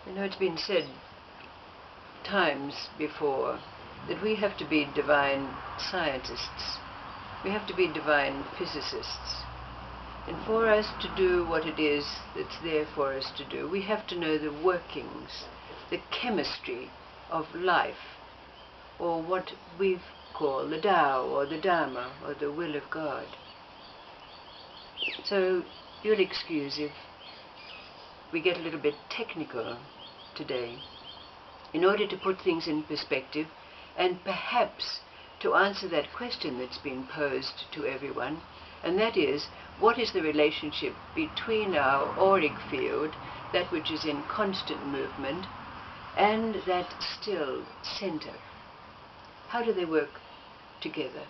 You know, it's been said times before that we have to be divine scientists. We have to be divine physicists. And for us to do what it is that's there for us to do, we have to know the workings, the chemistry of life, or what we call the Tao, or the Dharma, or the will of God. So you'll excuse if we get a little bit technical today, in order to put things in perspective, and perhaps to answer that question that's been posed to everyone, and that is, what is the relationship between our auric field, that which is in constant movement, and that still center? How do they work together,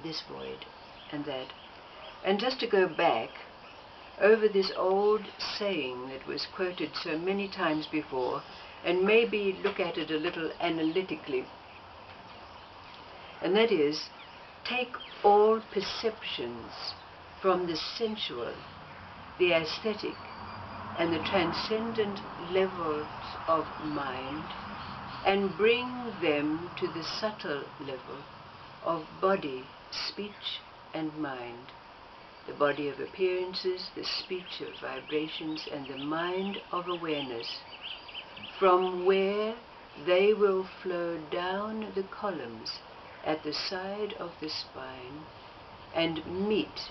this void and that? And just to go back over this old saying that was quoted so many times before, and maybe look at it a little analytically, and that is, take all perceptions from the sensual, the aesthetic, and the transcendent levels of mind, and bring them to the subtle level of body, speech, and mind. The body of appearances, the speech of vibrations, and the mind of awareness, from where they will flow down the columns at the side of the spine and meet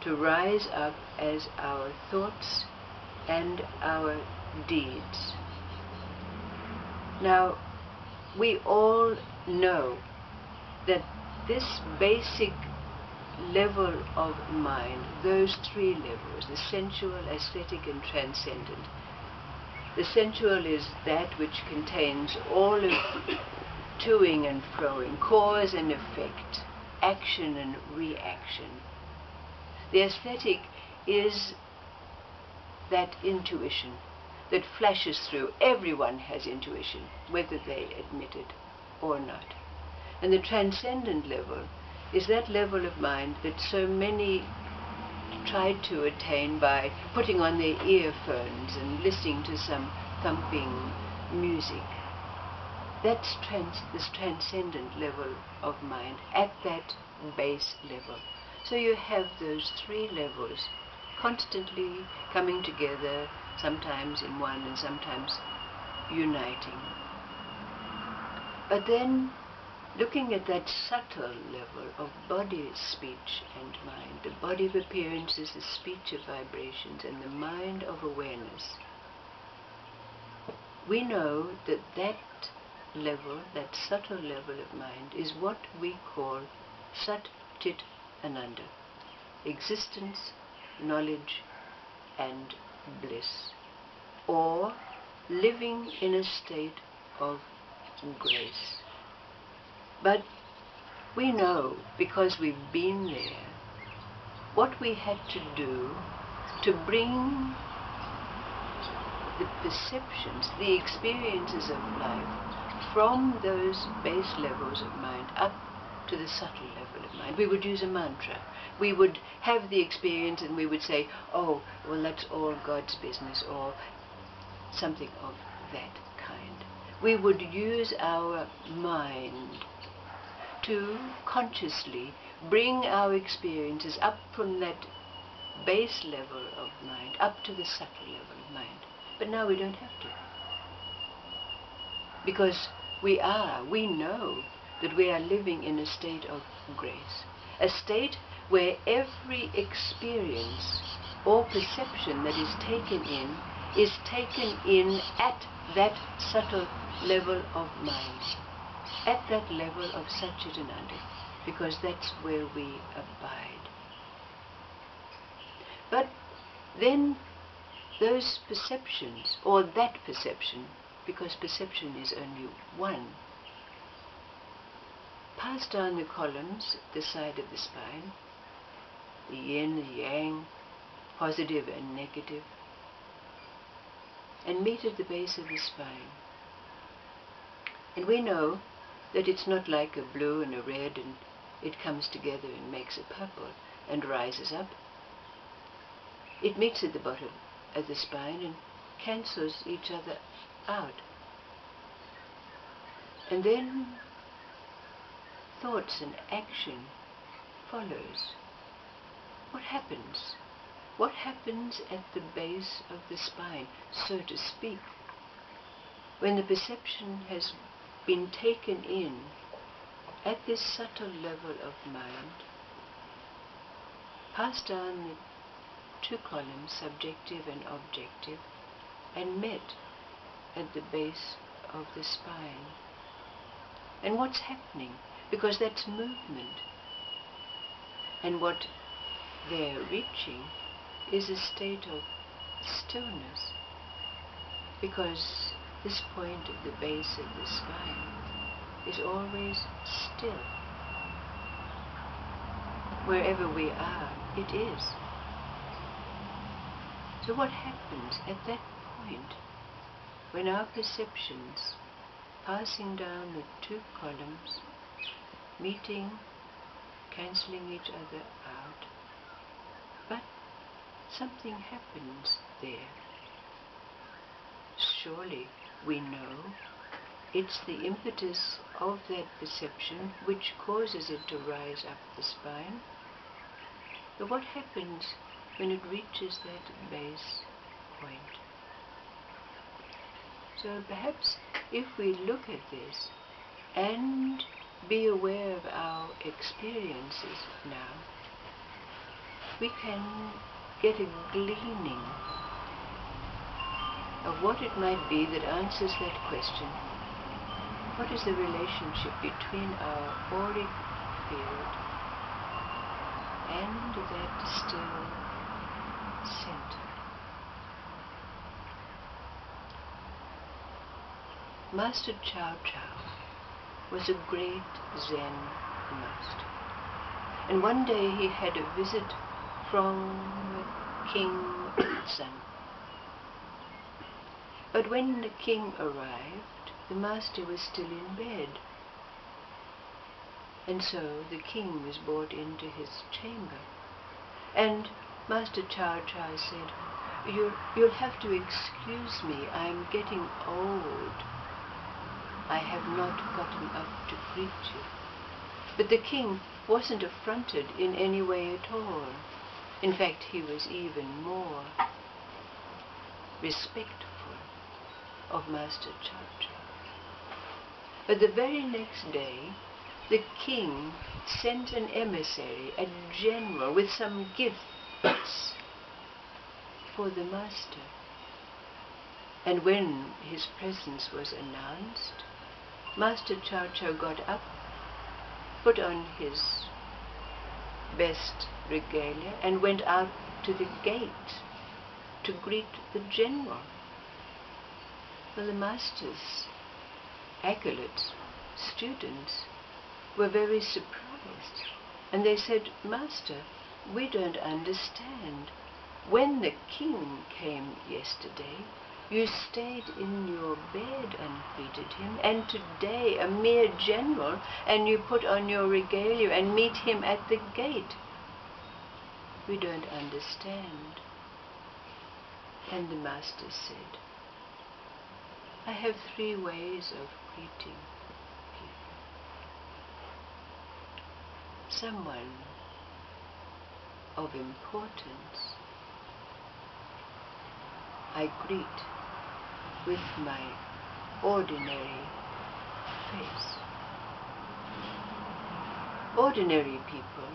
to rise up as our thoughts and our deeds. Now, we all know that this basic level of mind, those three levels, the sensual, aesthetic, and transcendent. The sensual is that which contains all of toing and froing, cause and effect, action and reaction. The aesthetic is that intuition that flashes through. Everyone has intuition, whether they admit it or not. And the transcendent level is that level of mind that so many try to attain by putting on their earphones and listening to some thumping music. That's this transcendent level of mind, at that base level. So you have those three levels constantly coming together, sometimes in one and sometimes uniting. But then, looking at that subtle level of body, speech, and mind, the body of appearances, the speech of vibrations, and the mind of awareness, we know that that level, that subtle level of mind, is what we call Sat Chit Ananda, existence, knowledge, and bliss, or living in a state of grace. But we know, because we've been there, what we had to do to bring the perceptions, the experiences of life, from those base levels of mind up to the subtle level of mind. We would use a mantra. We would have the experience and we would say, oh, well, that's all God's business, or something of that kind. We would use our mind to consciously bring our experiences up from that base level of mind up to the subtle level of mind. But now we don't have to. Because we know that we are living in a state of grace. A state where every experience or perception that is taken in at that subtle level of mind, at that level of Satchitananda, because that's where we abide. But then those perceptions, or that perception, because perception is only one, pass down the columns at the side of the spine, the yin, the yang, positive and negative, and meet at the base of the spine. And we know that it's not like a blue and a red and it comes together and makes a purple and rises up. It meets at the bottom of the spine and cancels each other out. And then thoughts and action follows. What happens? What happens at the base of the spine, so to speak, when the perception has been taken in at this subtle level of mind, passed down the two columns, subjective and objective, and met at the base of the spine? And what's happening? Because that's movement. And what they're reaching is a state of stillness, because this point at the base of the spine is always still. Wherever we are, it is. So what happens at that point when our perceptions, passing down the two columns, meeting, cancelling each other out, but something happens there? Surely we know it's the impetus of that perception which causes it to rise up the spine. But what happens when it reaches that base point? So perhaps if we look at this and be aware of our experiences now, we can get a gleaning of what it might be that answers that question. What is the relationship between our auric field and that still center? Master Chong.avi was a great Zen master, and one day he had a visit from King's son. But when the king arrived, the master was still in bed, and so the king was brought into his chamber. And Master Chong.avi said, You'll have to excuse me, I'm getting old. I have not gotten up to greet you. But the king wasn't affronted in any way at all. In fact, he was even more respectful of Master Chong.avi. But the very next day, the king sent an emissary, a general, with some gifts for the master. And when his presence was announced, Master Chong.avi got up, put on his best regalia, and went out to the gate to greet the general. Well, the master's acolytes, students, were very surprised, and they said, Master, we don't understand. When the king came yesterday, you stayed in your bed and greeted him, and today a mere general, and you put on your regalia and meet him at the gate. We don't understand. And the master said, I have 3 ways of greeting people. Someone of importance I greet with my ordinary face. Ordinary people